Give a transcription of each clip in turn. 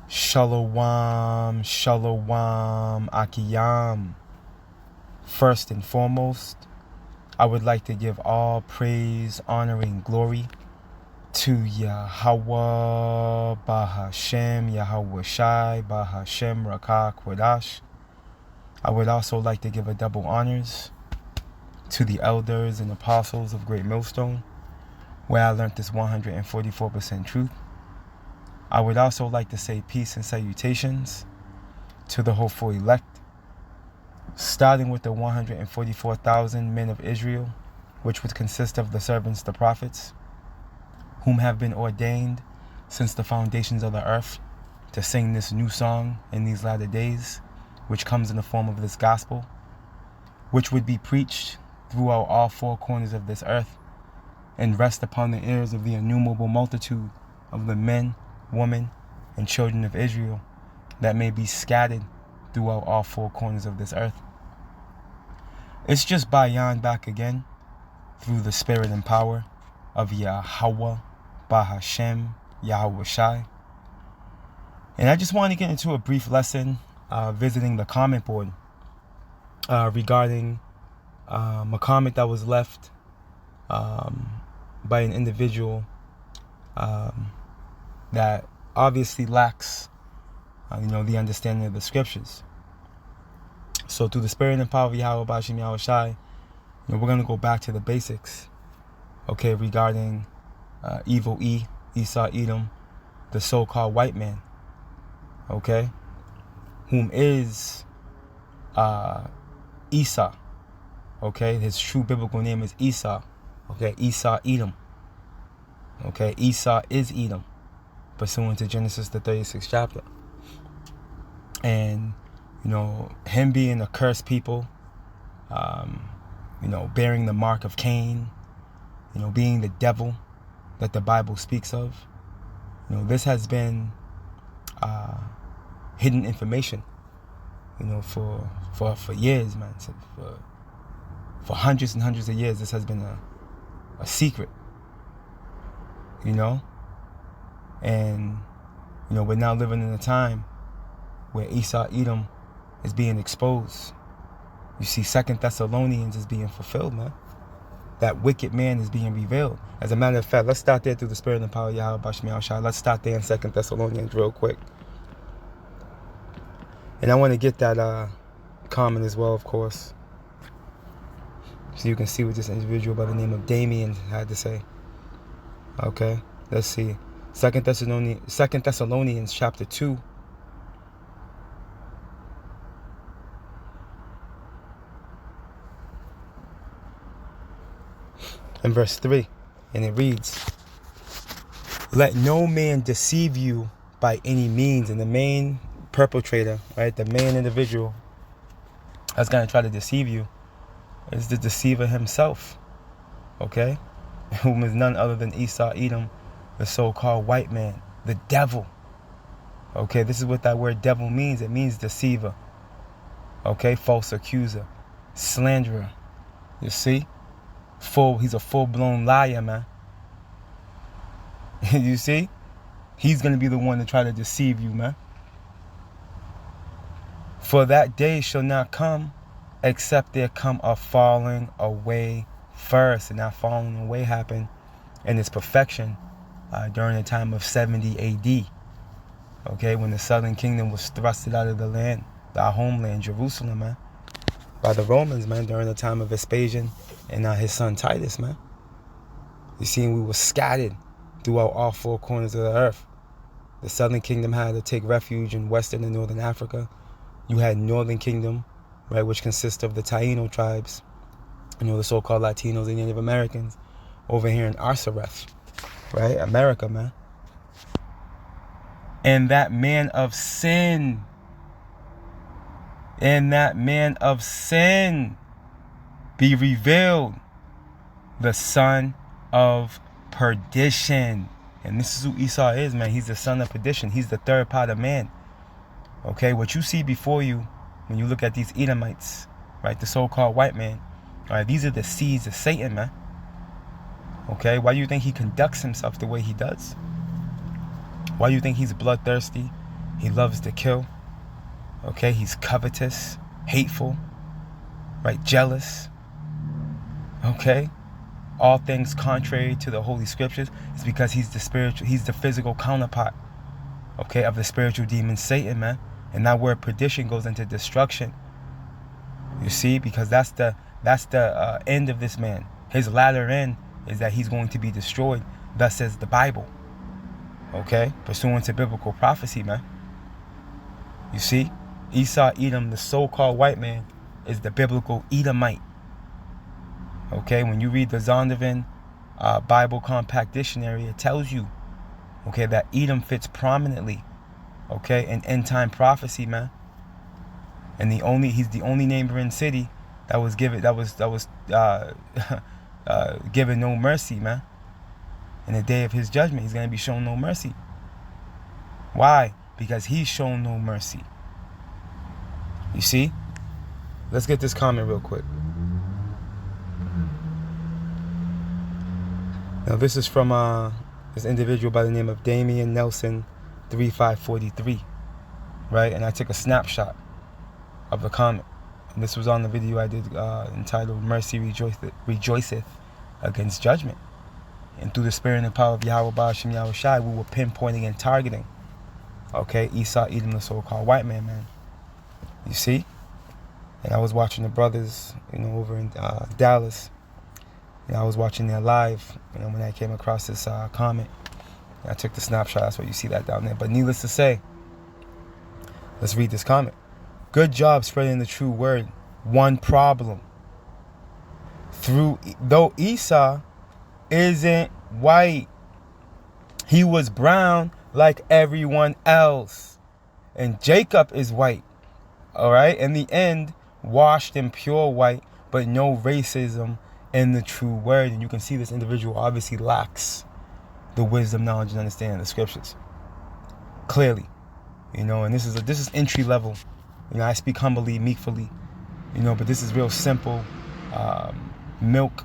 Shalom, shalom, akiyam. First and foremost, I would like to give all praise, honor, and glory to Yahweh, Bahashem, Yahweh Shai, Bahashem, Rakah, Kodash. I would also like to give a double honors to the elders and apostles of Great Millstone, where I learned this 144% truth. I would also like to say peace and salutations to the hopeful elect, starting with the 144,000 men of Israel, which would consist of the servants, the prophets, whom have been ordained since the foundations of the earth to sing this new song in these latter days, which comes in the form of this gospel, which would be preached throughout all four corners of this earth and rest upon the ears of the innumerable multitude of the men, women, and children of Israel that may be scattered throughout all four corners of this earth. It's just Bayan back again through the spirit and power of Yahweh, Bahashem, Yahweh Shai. And I just want to get into a brief lesson visiting the comment board regarding a comment that was left by an individual that obviously lacks, the understanding of the scriptures. So through the spirit and power of Yahweh, Bashim, Yahweh Shai, we're going to go back to the basics, regarding evil Esau, Edom, the so-called white man, whom is Esau, his true biblical name is Esau, Esau, Edom, Esau is Edom, pursuant to Genesis, the 36th chapter. And, him being a cursed people, bearing the mark of Cain, being the devil that the Bible speaks of, this has been hidden information, for years, man. For hundreds and hundreds of years, this has been a secret, and, we're now living in a time where Esau, Edom is being exposed. You see, 2 Thessalonians is being fulfilled, man. That wicked man is being revealed. As a matter of fact, let's start there through the spirit and power of Yahweh, Bashmi Al-Shai. Let's start there in 2 Thessalonians real quick. And I want to get that comment as well, of course, so you can see what this individual by the name of Damien had to say. Let's see. 2 Thessalonians chapter 2. And verse 3. And it reads, "Let no man deceive you by any means." And the main perpetrator, the main individual that's going to try to deceive you is the deceiver himself, whom is none other than Esau, Edom, the so-called white man, the devil. This is what that word devil means. It means deceiver, false accuser, slanderer. You see, he's a full-blown liar, man. You see, he's going to be the one to try to deceive you, man. "For that day shall not come, except there come a falling away first." And that falling away happened in its perfection during the time of 70 AD. When the southern kingdom was thrusted out of the land, our homeland, Jerusalem, man, by the Romans, man, during the time of Vespasian and his son Titus, man. You see, we were scattered throughout all four corners of the earth. The southern kingdom had to take refuge in western and northern Africa. You had northern kingdom, which consists of the Taino tribes, the so-called Latinos and Native Americans, over here in Arsareth, America, man. And that man of sin, be revealed, the son of perdition. And this is who Esau is, man. He's the son of perdition. He's the third part of man. What you see before you when you look at these Edomites, the so-called white man, these are the seeds of Satan, man. Why do you think he conducts himself the way he does? Why do you think he's bloodthirsty? He loves to kill. Okay, he's covetous, hateful, right? Jealous. Okay, all things contrary to the Holy Scriptures. It's because he's the physical counterpart, okay, of the spiritual demon Satan, man. And that word perdition goes into destruction. You see, because that's the end of this man. His latter end is that he's going to be destroyed. Thus says the Bible. Okay, pursuant to biblical prophecy, man. You see, Esau, Edom, the so-called white man, is the biblical Edomite. Okay, when you read the Zondervan Bible Compact Dictionary, it tells you, okay, that Edom fits prominently, okay, in end-time prophecy, man. And he's the only neighboring city that was given given no mercy, man. In the day of his judgment, he's going to be shown no mercy. Why? Because he's shown no mercy. You see? Let's get this comment real quick. Now this is from this individual by the name of Damian Nelson 3543, right? And I took a snapshot of the comment. And this was on the video I did entitled "Mercy Rejoiceth Against Judgment." And through the spirit and the power of Yahweh Ba'ashem Yahweh Shai, we were pinpointing and targeting, okay, Esau, Edom, the so-called white man. You see? And I was watching the brothers, over in Dallas. And I was watching their live, when I came across this comment. And I took the snapshot. That's why you see that down there. But needless to say, let's read this comment. Good job spreading the true word. One problem. Though Esau isn't white, he was brown like everyone else. And Jacob is white. Alright? In the end, washed in pure white, but no racism in the true word. And you can see this individual obviously lacks the wisdom, knowledge, and understanding of the scriptures. Clearly. And this is entry level. I speak humbly, meekfully, but this is real simple milk,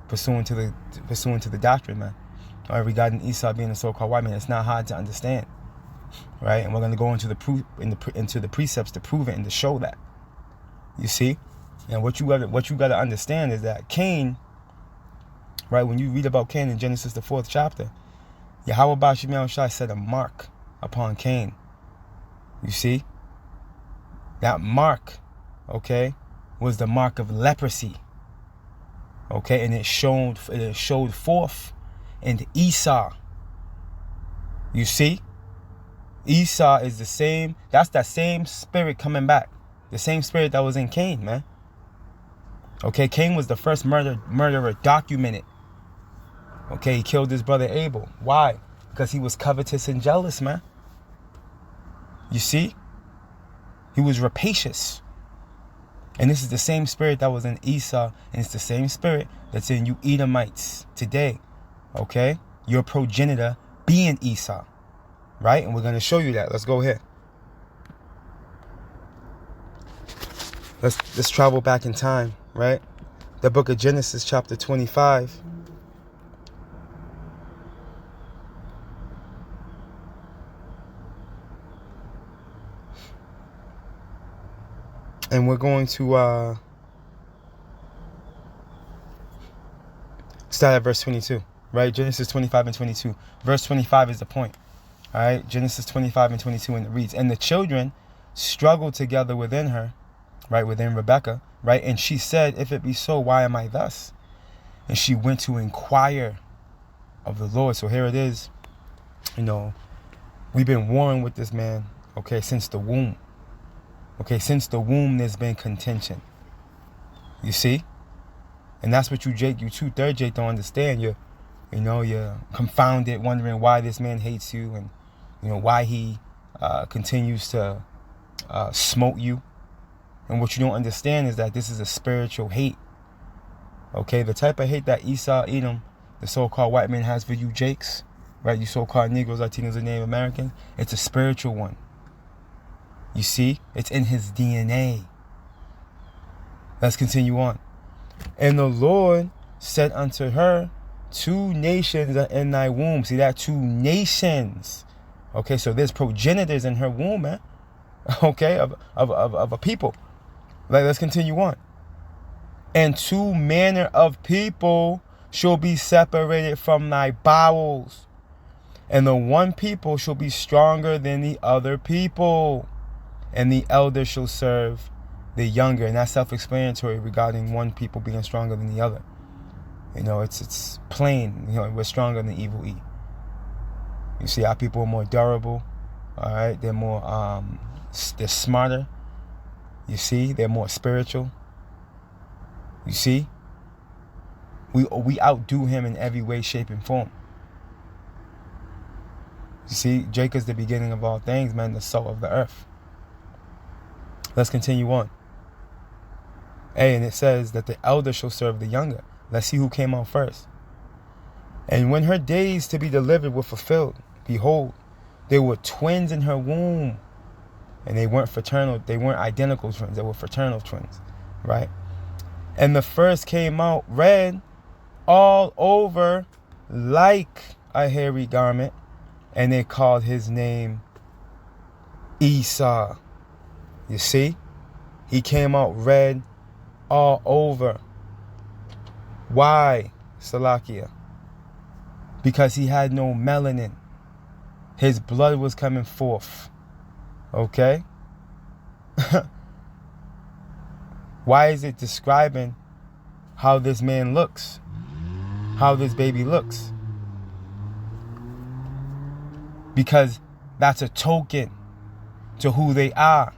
pursuant to the doctrine, man. All right, regarding Esau being a so-called white man, it's not hard to understand, right? And we're going to go into the precepts to prove it and to show that. You see, and what you got to understand is that Cain, right? When you read about Cain in Genesis the 4th chapter, Yahweh Ba'ashem Yahweh Shai set a mark upon Cain. You see, that mark, okay, was the mark of leprosy. Okay, and it showed forth in Esau. You see, Esau is the same. That's that same spirit coming back. The same spirit that was in Cain, man. Okay, Cain was the first murderer documented. Okay, he killed his brother Abel. Why? Because he was covetous and jealous, man. You see? He was rapacious. And this is the same spirit that was in Esau. And it's the same spirit that's in you Edomites today. Okay? Your progenitor being Esau. Right? And we're going to show you that. Let's go ahead. Let's travel back in time. Right? The book of Genesis chapter 25. And we're going to start at verse 22, right? Genesis 25 and 22. Verse 25 is the point, all right? Genesis 25 and 22, and it reads, and the children struggled together within her, right, within Rebekah, right? And she said, if it be so, why am I thus? And she went to inquire of the Lord. So here it is. We've been warring with this man, okay, since the womb. Okay, since the womb, there's been contention. You see? And that's what you third Jake don't understand. You're confounded, wondering why this man hates you and, why he continues to smote you. And what you don't understand is that this is a spiritual hate. Okay, the type of hate that Esau, Edom, the so-called white man has for you Jakes, right? You so-called Negroes, Latinos, and Native Americans. It's a spiritual one. You see, it's in his DNA. Let's continue on. And the Lord said unto her, 2 nations are in thy womb. See that? 2 nations. Okay, so there's progenitors in her womb, man. Okay, of a people. Like, let's continue on. And two manner of people shall be separated from thy bowels, and the one people shall be stronger than the other people, and the elder shall serve the younger. And that's self-explanatory regarding one people being stronger than the other. You know, it's plain. You know, we're stronger than evil E. You see, our people are more durable. All right, they're more they're smarter. You see, they're more spiritual. You see, we outdo him in every way, shape, and form. You see, Jacob's the beginning of all things, man, the salt of the earth. Let's continue on. Hey, and it says that the elder shall serve the younger. Let's see who came out first. And when her days to be delivered were fulfilled, behold, there were twins in her womb. And they weren't fraternal, they weren't identical twins, they were fraternal twins, right? And the first came out red all over like a hairy garment, and they called his name Esau. You see? He came out red all over. Why, Salakia? Because he had no melanin. His blood was coming forth. Okay? Why is it describing how this man looks? How this baby looks? Because that's a token to who they are.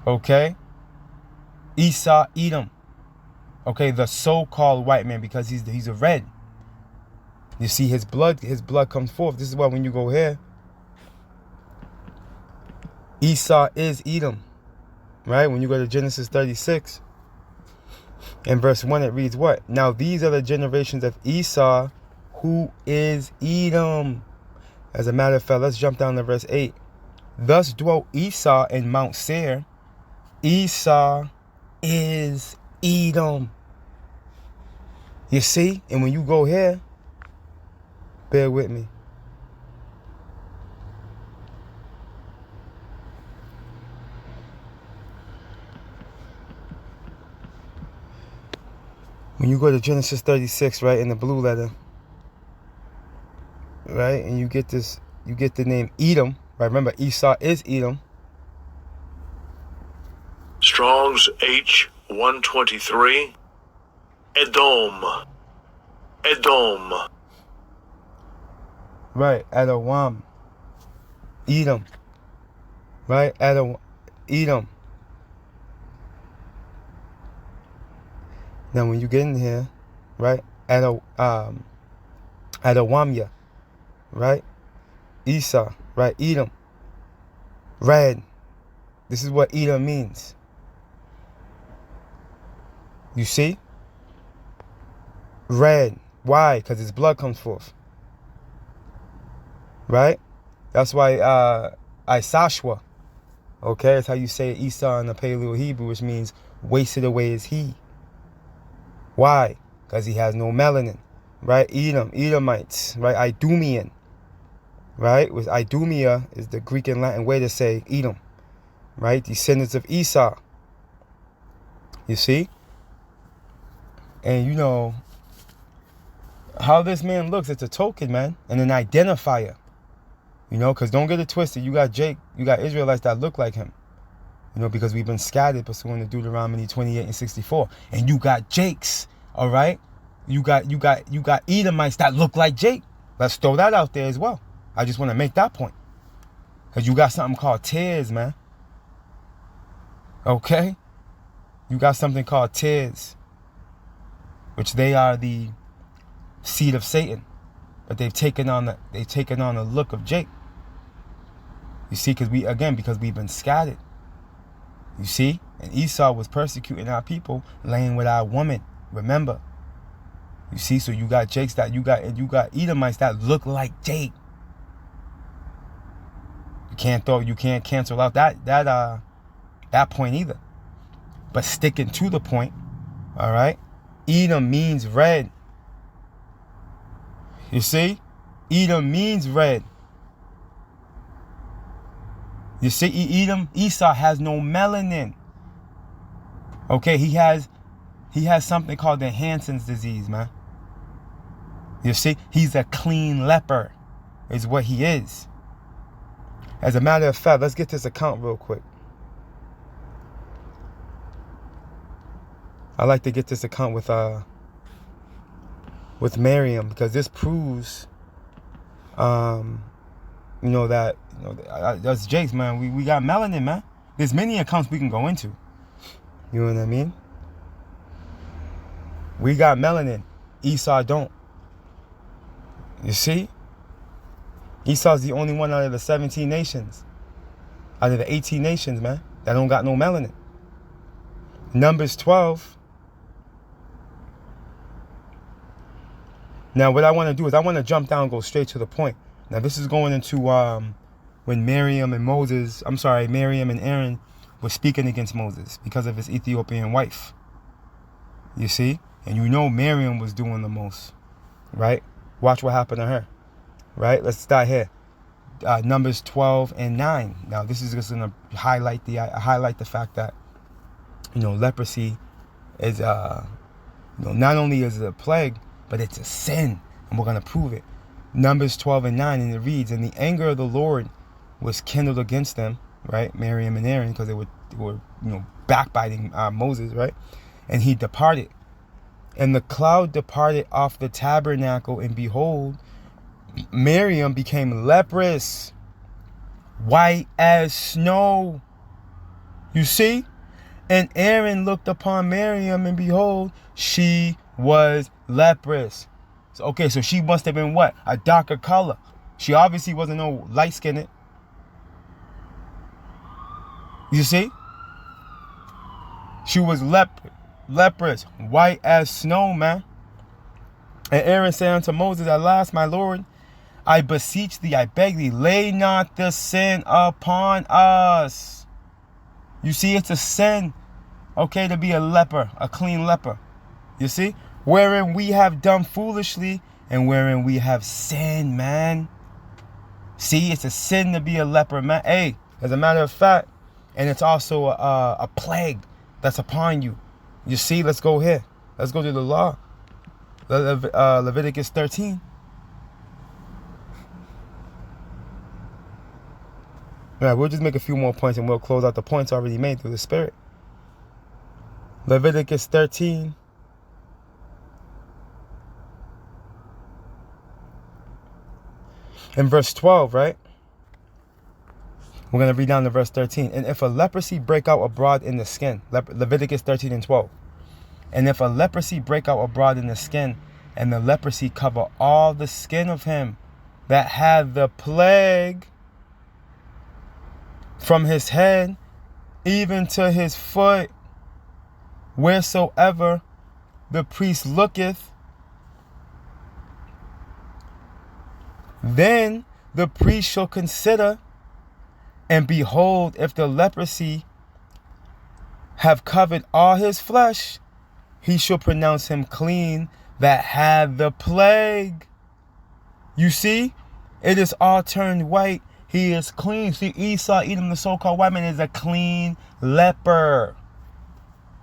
Okay? Esau, Edom. Okay, the so-called white man, because he's a red. You see, his blood comes forth. This is why when you go here, Esau is Edom. Right? When you go to Genesis 36, in verse 1, it reads what? Now these are the generations of Esau, who is Edom. As a matter of fact, let's jump down to verse 8. Thus dwelt Esau in Mount Seir. Esau is Edom. You see? And when you go here, bear with me. When you go to Genesis 36, right, in the blue letter, right, and you get the name Edom, right? Remember, Esau is Edom. Strong's H123. Edom. Right, Edom. Edom. Right, Edom. Now, when you get in here, right, Adawamya, right, Esau, right, Edom, red. This is what Edom means. You see? Red. Why? Because his blood comes forth. Right? That's why Isashwa, okay, that's how you say Esau in the Paleo Hebrew, which means wasted away is he. Why? Because he has no melanin. Right? Edom, Edomites, right? Idumean. Right? With Idumea is the Greek and Latin way to say Edom. Right? Descendants of Esau. You see? And you know how this man looks, it's a token, man, and an identifier. You know, because don't get it twisted. You got Israelites that look like him. You know, because we've been scattered pursuant to Deuteronomy 28 and 64. And you got Jakes, all right? You got Edomites that look like Jake. Let's throw that out there as well. I just want to make that point. Because you got something called tears, man. Okay? You got something called tears, which they are the seed of Satan. But they've taken on the look of Jake. You see, because we've been scattered. You see? And Esau was persecuting our people, laying with our woman. Remember? You see, so you got Jakes you got Edomites that look like Jake. You can't cancel out that point either. But sticking to the point, all right? Edom means red. You see? Edom means red. You see, Esau has no melanin. Okay, he has something called the Hansen's disease, man. You see, he's a clean leper, is what he is. As a matter of fact, let's get this account real quick. I like to get this account with Miriam, because this proves, that that's Jake's, man. We got melanin, man. There's many accounts we can go into. You know what I mean? We got melanin. Esau don't. You see? Esau's the only one out of the 17 nations, out of the 18 nations, man, that don't got no melanin. Numbers 12. Now, what I want to do is I want to jump down and go straight to the point. Now, this is going into when Miriam and Aaron were speaking against Moses because of his Ethiopian wife. You see? And Miriam was doing the most, right? Watch what happened to her, right? Let's start here. Numbers 12 and 9. Now, this is just going to highlight the fact that, leprosy is, not only is it a plague, but it's a sin, and we're going to prove it. Numbers 12 and 9, and it reads, "And the anger of the Lord was kindled against them," right? Miriam and Aaron, because they were backbiting Moses, right? "And he departed. And the cloud departed off the tabernacle, and behold, Miriam became leprous, white as snow." You see? "And Aaron looked upon Miriam, and behold, she was leprous." So she must have been what? A darker color. She obviously wasn't no light-skinned. You see? She was leprous, white as snow, man. "And Aaron said unto Moses, At last, my Lord, I beseech thee, I beg thee, lay not the sin upon us." You see, it's a sin, okay, to be a leper, a clean leper. You see? "Wherein we have done foolishly, and wherein we have sinned," man. See, it's a sin to be a leper, man. Hey, as a matter of fact, and it's also a plague that's upon you. You see, let's go here. Let's go to the law. Leviticus 13. All right, we'll just make a few more points and we'll close out the points already made through the Spirit. Leviticus 13. In verse 12, right? We're going to read down to verse 13. "And if a leprosy break out abroad in the skin," Leviticus 13 and 12. "And if a leprosy break out abroad in the skin, and the leprosy cover all the skin of him that had the plague, from his head even to his foot, wheresoever the priest looketh, then the priest shall consider, and behold, if the leprosy have covered all his flesh, he shall pronounce him clean that had the plague." You see, it is all turned white. He is clean. See, Esau, Edom, the so-called white man, is a clean leper.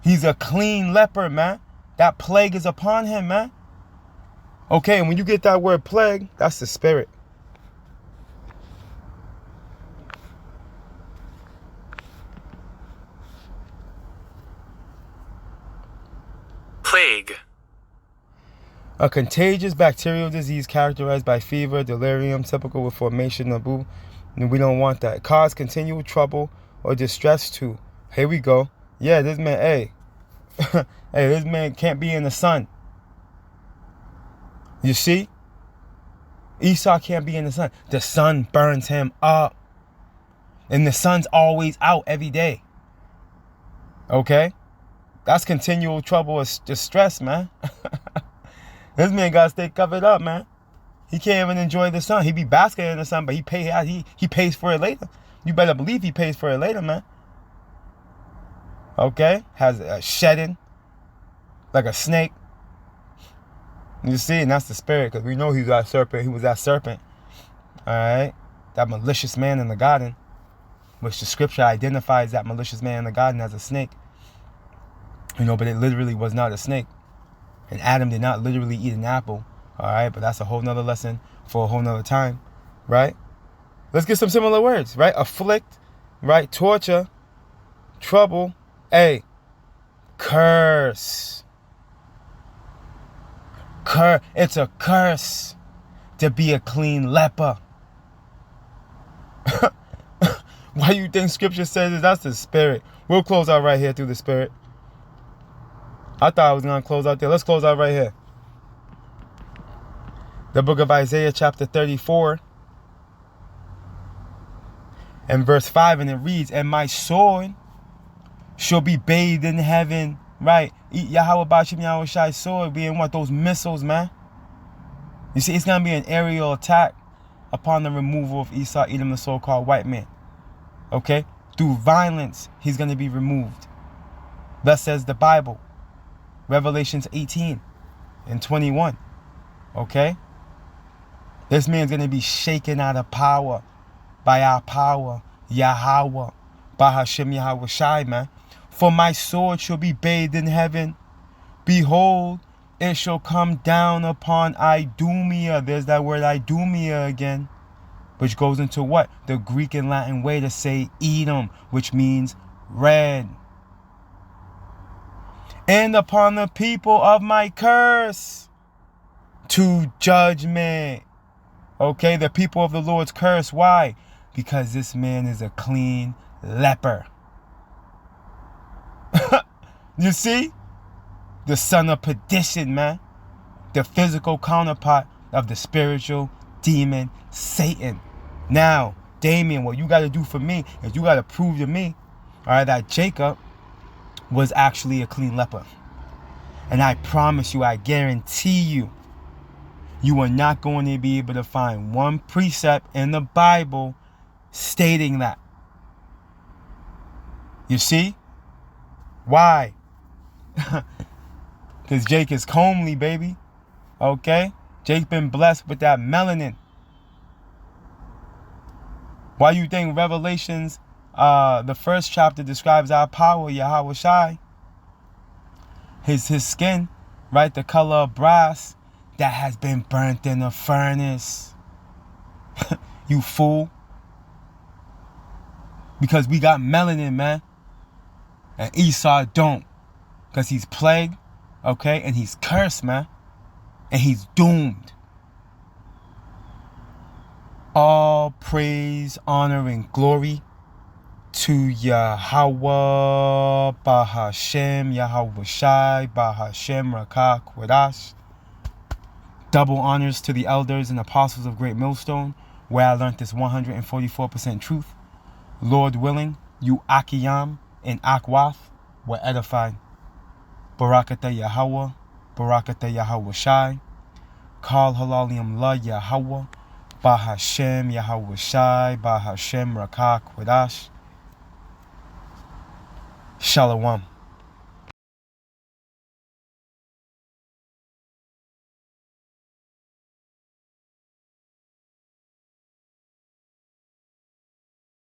He's a clean leper, man. That plague is upon him, man. Okay, and when you get that word plague, that's the spirit. Plague. A contagious bacterial disease characterized by fever, delirium, typical with formation of boo. And we don't want that. Cause continual trouble or distress too. Here we go. Yeah, this man, hey. Hey, this man can't be in the sun. You see? Esau can't be in the sun. The sun burns him up. And the sun's always out every day. Okay? That's continual trouble or distress, man. This man got to stay covered up, man. He can't even enjoy the sun. He be basking in the sun, but he pays for it later. You better believe he pays for it later, man. Okay? Has a shedding like a snake. You see, and that's the spirit, because we know he was that serpent. He was that serpent. All right? That malicious man in the garden. which the scripture identifies that malicious man in the garden as a snake. But it literally was not a snake. And Adam did not literally eat an apple. All right, but that's a whole nother lesson for a whole nother time, right? Let's get some similar words, right? Afflict, right? Torture, trouble, curse. It's a curse to be a clean leper. Why you think scripture says it? That's the spirit. We'll close out right here through the spirit. I thought I was going to close out there. Let's close out right here. The book of Isaiah chapter 34 and verse 5, and it reads, and my sword shall be bathed in heaven. Right? Yahweh Bashim Yahweh Shai's sword being what? Those missiles, man. You see, it's going to be an aerial attack upon the removal of Esau, Edom, the so-called white man. Okay? Through violence, he's going to be removed. Thus says the Bible. Revelations 18 and 21. Okay? This man's going to be shaken out of power by our power, Yahweh, by Hashem Yahweh Shai, man. For my sword shall be bathed in heaven. Behold, it shall come down upon Idumea. There's that word Idumea again. Which goes into what? The Greek and Latin way to say Edom, which means red. And upon the people of my curse to judgment. Okay, the people of the Lord's curse. Why? Because this man is a clean leper. You see? The son of perdition, man. The physical counterpart of the spiritual demon Satan. Now, Damien, what you got to do for me is you got to prove to me, all right, that Jacob was actually a clean leper. And I promise you, I guarantee you, you are not going to be able to find one precept in the Bible stating that. You see? Why? Because Jake is comely, baby. Okay? Jake's been blessed with that melanin. Why you think Revelations, the first chapter describes our power, Yahweh Shai? His skin, right? The color of brass that has been burnt in a furnace. You fool. Because we got melanin, man. And Esau don't. Because he's plagued, okay? And he's cursed, man. And he's doomed. All praise, honor, and glory to Yahweh, Bahashem, Yahweh Shai, Bahashem, Rakah, Kwadash. Double honors to the elders and apostles of Great Millstone, where I learned this 144% truth. Lord willing, you Akiyam and Akwath were edified. Barakatah Yahweh, Barakatah Yahweh Shai. Kal Halalium La Yahweh, Bahashem Yahweh Shai, Bahashem Rakah Kwadash. Shalom.